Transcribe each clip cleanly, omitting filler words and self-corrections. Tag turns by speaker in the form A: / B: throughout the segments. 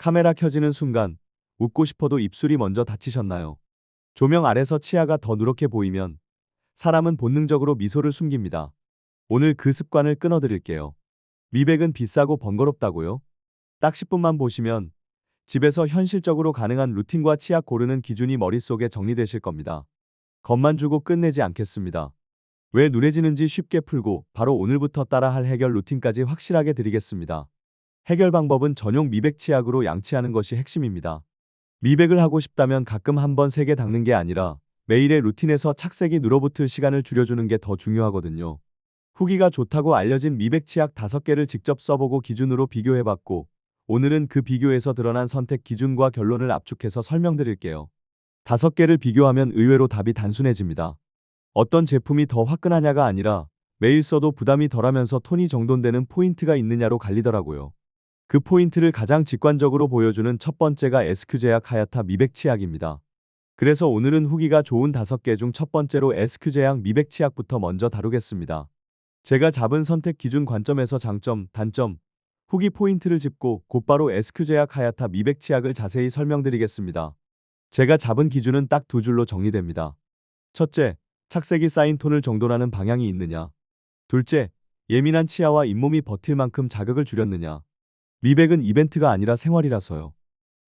A: 카메라 켜지는 순간 웃고 싶어도 입술이 먼저 닫히셨나요? 조명 아래서 치아가 더 누렇게 보이면 사람은 본능적으로 미소를 숨깁니다. 오늘 그 습관을 끊어드릴게요. 미백은 비싸고 번거롭다고요? 딱 10분만 보시면 집에서 현실적으로 가능한 루틴과 치약 고르는 기준이 머릿속에 정리되실 겁니다. 겁만 주고 끝내지 않겠습니다. 왜 누래지는지 쉽게 풀고 바로 오늘부터 따라할 해결 루틴까지 확실하게 드리겠습니다. 해결 방법은 전용 미백 치약으로 양치하는 것이 핵심입니다. 미백을 하고 싶다면 가끔 한번 세게 닦는 게 아니라 매일의 루틴에서 착색이 눌어붙을 시간을 줄여주는 게 더 중요하거든요. 후기가 좋다고 알려진 미백 치약 5개를 직접 써보고 기준으로 비교해봤고, 오늘은 그 비교에서 드러난 선택 기준과 결론을 압축해서 설명드릴게요. 5개를 비교하면 의외로 답이 단순해집니다. 어떤 제품이 더 화끈하냐가 아니라 매일 써도 부담이 덜하면서 톤이 정돈되는 포인트가 있느냐로 갈리더라고요. 그 포인트를 가장 직관적으로 보여주는 첫 번째가 SQ제약 하야타 미백 치약입니다. 그래서 오늘은 후기가 좋은 5개 중 첫 번째로 SQ제약 미백 치약부터 먼저 다루겠습니다. 제가 잡은 선택 기준 관점에서 장점, 단점, 후기 포인트를 짚고 곧바로 SQ제약 하야타 미백 치약을 자세히 설명드리겠습니다. 제가 잡은 기준은 딱 2줄로 정리됩니다. 첫째, 착색이 쌓인 톤을 정돈하는 방향이 있느냐. 둘째, 예민한 치아와 잇몸이 버틸 만큼 자극을 줄였느냐. 미백은 이벤트가 아니라 생활이라서요.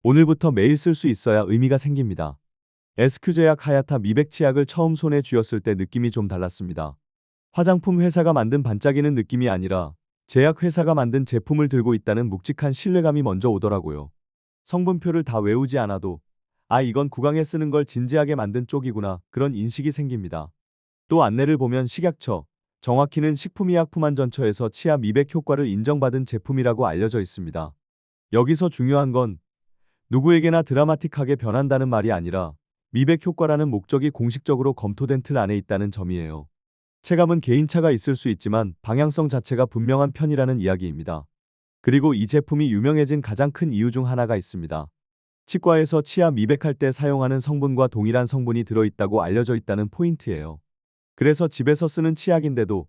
A: 오늘부터 매일 쓸 수 있어야 의미가 생깁니다. SQ제약 하야타 미백 치약을 처음 손에 쥐었을 때 느낌이 좀 달랐습니다. 화장품 회사가 만든 반짝이는 느낌이 아니라 제약 회사가 만든 제품을 들고 있다는 묵직한 신뢰감이 먼저 오더라고요. 성분표를 다 외우지 않아도 이건 구강에 쓰는 걸 진지하게 만든 쪽이구나 그런 인식이 생깁니다. 또 안내를 보면 식약처, 정확히는 식품의약품안전처에서 치아 미백 효과를 인정받은 제품이라고 알려져 있습니다. 여기서 중요한 건 누구에게나 드라마틱하게 변한다는 말이 아니라 미백 효과라는 목적이 공식적으로 검토된 틀 안에 있다는 점이에요. 체감은 개인차가 있을 수 있지만 방향성 자체가 분명한 편이라는 이야기입니다. 그리고 이 제품이 유명해진 가장 큰 이유 중 하나가 있습니다. 치과에서 치아 미백할 때 사용하는 성분과 동일한 성분이 들어있다고 알려져 있다는 포인트예요. 그래서 집에서 쓰는 치약인데도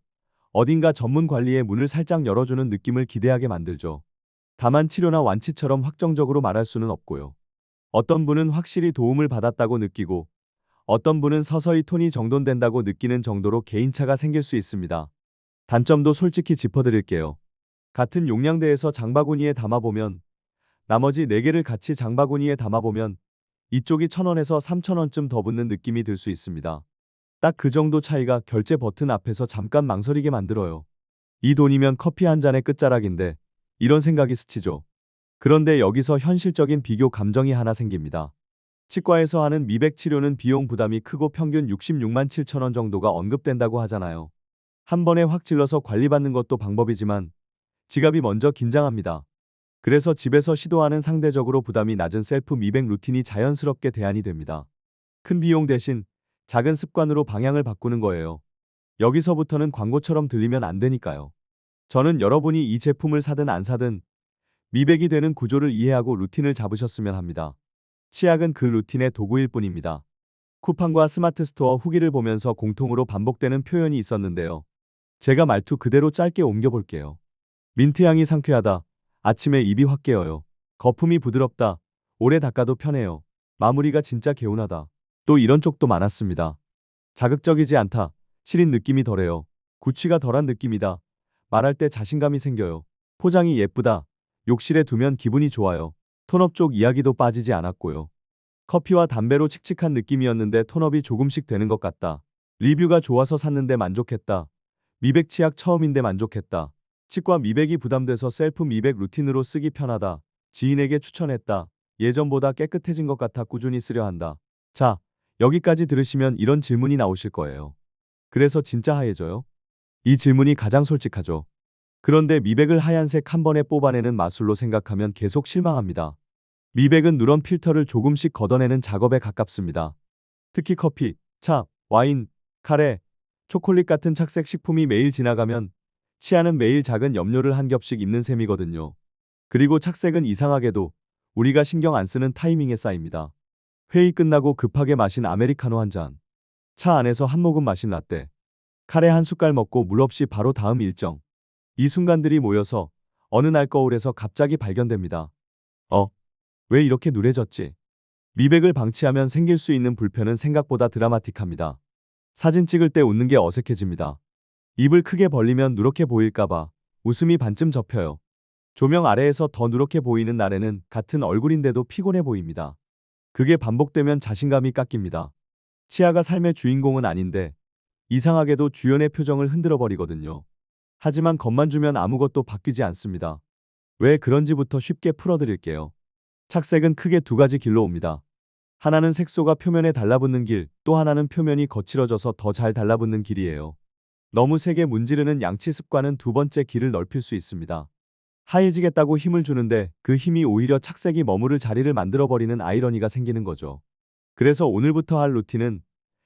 A: 어딘가 전문 관리의 문을 살짝 열어주는 느낌을 기대하게 만들죠. 다만 치료나 완치처럼 확정적으로 말할 수는 없고요. 어떤 분은 확실히 도움을 받았다고 느끼고 어떤 분은 서서히 톤이 정돈된다고 느끼는 정도로 개인차가 생길 수 있습니다. 단점도 솔직히 짚어드릴게요. 같은 용량대에서 장바구니에 담아보면 나머지 4개를 같이 장바구니에 담아보면 이쪽이 1,000원에서 3,000원쯤 더 붙는 느낌이 들 수 있습니다. 딱 그 정도 차이가 결제 버튼 앞에서 잠깐 망설이게 만들어요. 이 돈이면 커피 한 잔의 끝자락인데 이런 생각이 스치죠. 그런데 여기서 현실적인 비교 감정이 하나 생깁니다. 치과에서 하는 미백 치료는 비용 부담이 크고 평균 66만 7천 원 정도가 언급된다고 하잖아요. 한 번에 확 질러서 관리받는 것도 방법이지만 지갑이 먼저 긴장합니다. 그래서 집에서 시도하는 상대적으로 부담이 낮은 셀프 미백 루틴이 자연스럽게 대안이 됩니다. 큰 비용 대신 작은 습관으로 방향을 바꾸는 거예요. 여기서부터는 광고처럼 들리면 안 되니까요. 저는 여러분이 이 제품을 사든 안 사든 미백이 되는 구조를 이해하고 루틴을 잡으셨으면 합니다. 치약은 그 루틴의 도구일 뿐입니다. 쿠팡과 스마트 스토어 후기를 보면서 공통으로 반복되는 표현이 있었는데요. 제가 말투 그대로 짧게 옮겨볼게요. 민트향이 상쾌하다. 아침에 입이 확 깨어요. 거품이 부드럽다. 오래 닦아도 편해요. 마무리가 진짜 개운하다. 또 이런 쪽도 많았습니다. 자극적이지 않다. 시린 느낌이 덜해요. 구취가 덜한 느낌이다. 말할 때 자신감이 생겨요. 포장이 예쁘다. 욕실에 두면 기분이 좋아요. 톤업 쪽 이야기도 빠지지 않았고요. 커피와 담배로 칙칙한 느낌이었는데 톤업이 조금씩 되는 것 같다. 리뷰가 좋아서 샀는데 만족했다. 미백 치약 처음인데 만족했다. 치과 미백이 부담돼서 셀프 미백 루틴으로 쓰기 편하다. 지인에게 추천했다. 예전보다 깨끗해진 것 같아 꾸준히 쓰려 한다. 자, 여기까지 들으시면 이런 질문이 나오실 거예요. 그래서 진짜 하얘져요? 이 질문이 가장 솔직하죠. 그런데 미백을 하얀색 한 번에 뽑아내는 마술로 생각하면 계속 실망합니다. 미백은 누런 필터를 조금씩 걷어내는 작업에 가깝습니다. 특히 커피, 차, 와인, 카레, 초콜릿 같은 착색 식품이 매일 지나가면 치아는 매일 작은 염료를 한 겹씩 입는 셈이거든요. 그리고 착색은 이상하게도 우리가 신경 안 쓰는 타이밍에 쌓입니다. 회의 끝나고 급하게 마신 아메리카노 한 잔, 차 안에서 한 모금 마신 라떼, 카레 한 숟갈 먹고 물 없이 바로 다음 일정. 이 순간들이 모여서 어느 날 거울에서 갑자기 발견됩니다. 왜 이렇게 누래졌지? 미백을 방치하면 생길 수 있는 불편은 생각보다 드라마틱합니다. 사진 찍을 때 웃는 게 어색해집니다. 입을 크게 벌리면 누렇게 보일까봐 웃음이 반쯤 접혀요. 조명 아래에서 더 누렇게 보이는 날에는 같은 얼굴인데도 피곤해 보입니다. 그게 반복되면 자신감이 깎입니다. 치아가 삶의 주인공은 아닌데 이상하게도 주연의 표정을 흔들어 버리거든요. 하지만 겁만 주면 아무것도 바뀌지 않습니다. 왜 그런지부터 쉽게 풀어드릴게요. 착색은 크게 두 가지 길로 옵니다. 하나는 색소가 표면에 달라붙는 길, 또 하나는 표면이 거칠어져서 더 잘 달라붙는 길이에요. 너무 세게 문지르는 양치 습관은 두 번째 길을 넓힐 수 있습니다. 하얘지겠다고 힘을 주는데 그 힘이 오히려 착색이 머무를 자리를 만들어버리는 아이러니가 생기는 거죠. 그래서 오늘부터 할 루틴은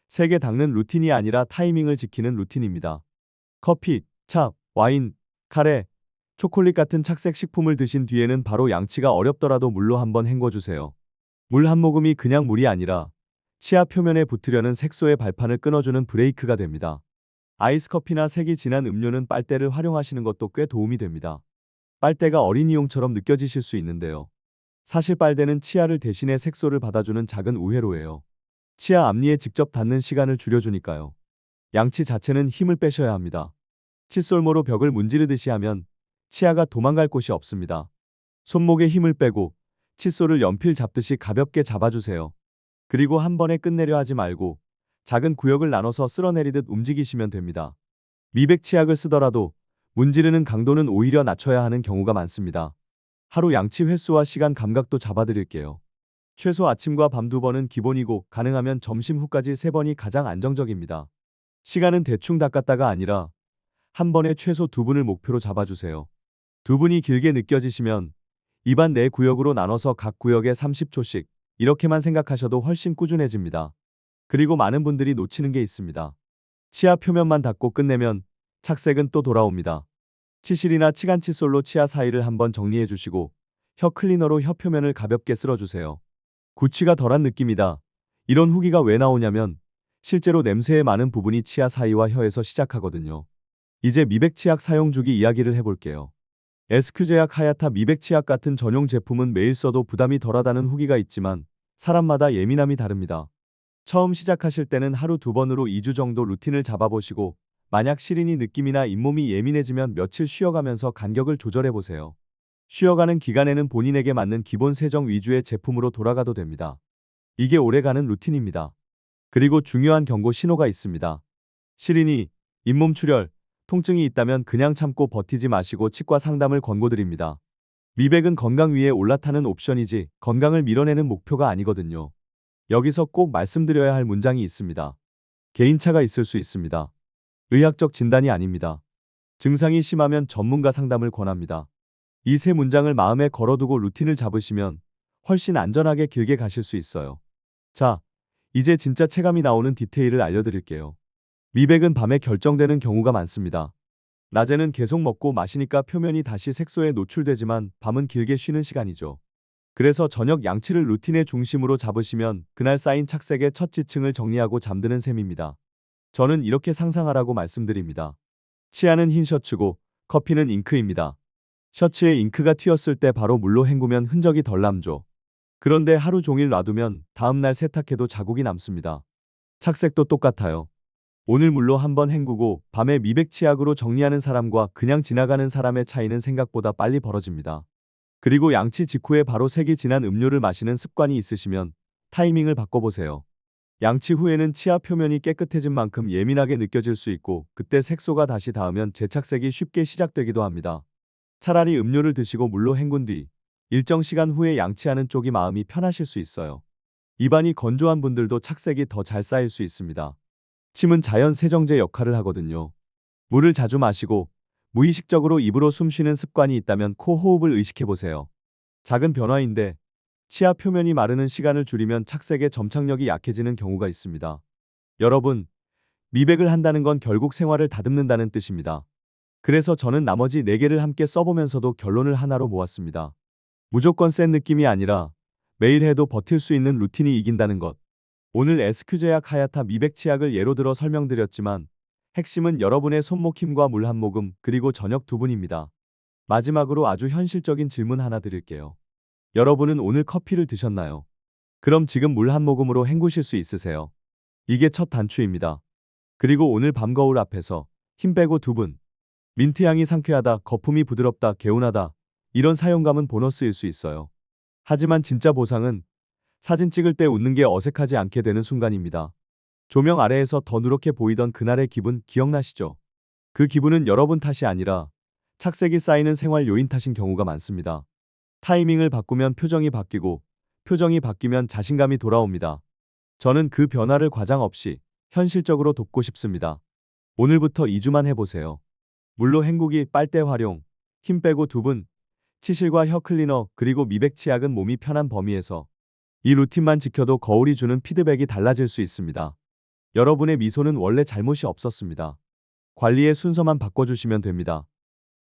A: 세게 닦는 루틴이 아니라 타이밍을 지키는 루틴입니다. 커피, 차, 와인, 카레, 초콜릿 같은 착색 식품을 드신 뒤에는 바로 양치가 어렵더라도 물로 한번 헹궈주세요. 물 한 모금이 그냥 물이 아니라 치아 표면에 붙으려는 색소의 발판을 끊어주는 브레이크가 됩니다. 아이스 커피나 색이 진한 음료는 빨대를 활용하시는 것도 꽤 도움이 됩니다. 빨대가 어린이용처럼 느껴지실 수 있는데요. 사실 빨대는 치아를 대신해 색소를 받아주는 작은 우회로예요. 치아 앞니에 직접 닿는 시간을 줄여주니까요. 양치 자체는 힘을 빼셔야 합니다. 칫솔모로 벽을 문지르듯이 하면 치아가 도망갈 곳이 없습니다. 손목에 힘을 빼고 칫솔을 연필 잡듯이 가볍게 잡아주세요. 그리고 한 번에 끝내려 하지 말고 작은 구역을 나눠서 쓸어내리듯 움직이시면 됩니다. 미백 치약을 쓰더라도 문지르는 강도는 오히려 낮춰야 하는 경우가 많습니다. 하루 양치 횟수와 시간 감각도 잡아드릴게요. 최소 아침과 밤 2번은 기본이고 가능하면 점심 후까지 3번이 가장 안정적입니다. 시간은 대충 닦았다가 아니라 한 번에 최소 2분을 목표로 잡아주세요. 2분이 길게 느껴지시면 입안 내 구역으로 나눠서 각 구역에 30초씩 이렇게만 생각하셔도 훨씬 꾸준해집니다. 그리고 많은 분들이 놓치는 게 있습니다. 치아 표면만 닦고 끝내면 착색은 또 돌아옵니다. 치실이나 치간 칫솔로 치아 사이를 한번 정리해 주시고 혀 클리너로 혀 표면을 가볍게 쓸어주세요. 구취가 덜한 느낌이다. 이런 후기가 왜 나오냐면 실제로 냄새의 많은 부분이 치아 사이와 혀에서 시작하거든요. 이제 미백 치약 사용 주기 이야기를 해볼게요. SQ제약 하야타 미백 치약 같은 전용 제품은 매일 써도 부담이 덜하다는 후기가 있지만 사람마다 예민함이 다릅니다. 처음 시작하실 때는 하루 2번으로 2주 정도 루틴을 잡아보시고 만약 시린이 느낌이나 잇몸이 예민해지면 며칠 쉬어가면서 간격을 조절해보세요. 쉬어가는 기간에는 본인에게 맞는 기본 세정 위주의 제품으로 돌아가도 됩니다. 이게 오래가는 루틴입니다. 그리고 중요한 경고 신호가 있습니다. 시린이, 잇몸 출혈, 통증이 있다면 그냥 참고 버티지 마시고 치과 상담을 권고드립니다. 미백은 건강 위에 올라타는 옵션이지 건강을 밀어내는 목표가 아니거든요. 여기서 꼭 말씀드려야 할 문장이 있습니다. 개인차가 있을 수 있습니다. 의학적 진단이 아닙니다. 증상이 심하면 전문가 상담을 권합니다. 이 세 문장을 마음에 걸어두고 루틴을 잡으시면 훨씬 안전하게 길게 가실 수 있어요. 자, 이제 진짜 체감이 나오는 디테일을 알려드릴게요. 미백은 밤에 결정되는 경우가 많습니다. 낮에는 계속 먹고 마시니까 표면이 다시 색소에 노출되지만 밤은 길게 쉬는 시간이죠. 그래서 저녁 양치를 루틴의 중심으로 잡으시면 그날 쌓인 착색의 첫 지층을 정리하고 잠드는 셈입니다. 저는 이렇게 상상하라고 말씀드립니다. 치아는 흰 셔츠고 커피는 잉크입니다. 셔츠에 잉크가 튀었을 때 바로 물로 헹구면 흔적이 덜 남죠. 그런데 하루 종일 놔두면 다음날 세탁해도 자국이 남습니다. 착색도 똑같아요. 오늘 물로 한번 헹구고 밤에 미백 치약으로 정리하는 사람과 그냥 지나가는 사람의 차이는 생각보다 빨리 벌어집니다. 그리고 양치 직후에 바로 색이 진한 음료를 마시는 습관이 있으시면 타이밍을 바꿔보세요. 양치 후에는 치아 표면이 깨끗해진 만큼 예민하게 느껴질 수 있고 그때 색소가 다시 닿으면 재착색이 쉽게 시작되기도 합니다. 차라리 음료를 드시고 물로 헹군 뒤 일정 시간 후에 양치하는 쪽이 마음이 편하실 수 있어요. 입안이 건조한 분들도 착색이 더 잘 쌓일 수 있습니다. 침은 자연 세정제 역할을 하거든요. 물을 자주 마시고 무의식적으로 입으로 숨 쉬는 습관이 있다면 코 호흡을 의식해 보세요. 작은 변화인데 치아 표면이 마르는 시간을 줄이면 착색의 점착력이 약해지는 경우가 있습니다. 여러분, 미백을 한다는 건 결국 생활을 다듬는다는 뜻입니다. 그래서 저는 나머지 4개를 함께 써보면서도 결론을 하나로 모았습니다. 무조건 센 느낌이 아니라 매일 해도 버틸 수 있는 루틴이 이긴다는 것. 오늘 SQ제약 하야타 미백 치약을 예로 들어 설명드렸지만 핵심은 여러분의 손목 힘과 물 한 모금 그리고 저녁 2분입니다. 마지막으로 아주 현실적인 질문 하나 드릴게요. 여러분은 오늘 커피를 드셨나요? 그럼 지금 물 한 모금으로 헹구실 수 있으세요? 이게 첫 단추입니다. 그리고 오늘 밤 거울 앞에서 힘 빼고 2분. 민트 향이 상쾌하다, 거품이 부드럽다, 개운하다. 이런 사용감은 보너스일 수 있어요. 하지만 진짜 보상은 사진 찍을 때 웃는 게 어색하지 않게 되는 순간입니다. 조명 아래에서 더 누렇게 보이던 그날의 기분 기억나시죠? 그 기분은 여러분 탓이 아니라 착색이 쌓이는 생활 요인 탓인 경우가 많습니다. 타이밍을 바꾸면 표정이 바뀌고 표정이 바뀌면 자신감이 돌아옵니다. 저는 그 변화를 과장 없이 현실적으로 돕고 싶습니다. 오늘부터 2주만 해보세요. 물로 헹구기, 빨대 활용, 힘 빼고 2분, 치실과 혀 클리너 그리고 미백 치약은 몸이 편한 범위에서 이 루틴만 지켜도 거울이 주는 피드백이 달라질 수 있습니다. 여러분의 미소는 원래 잘못이 없었습니다. 관리의 순서만 바꿔주시면 됩니다.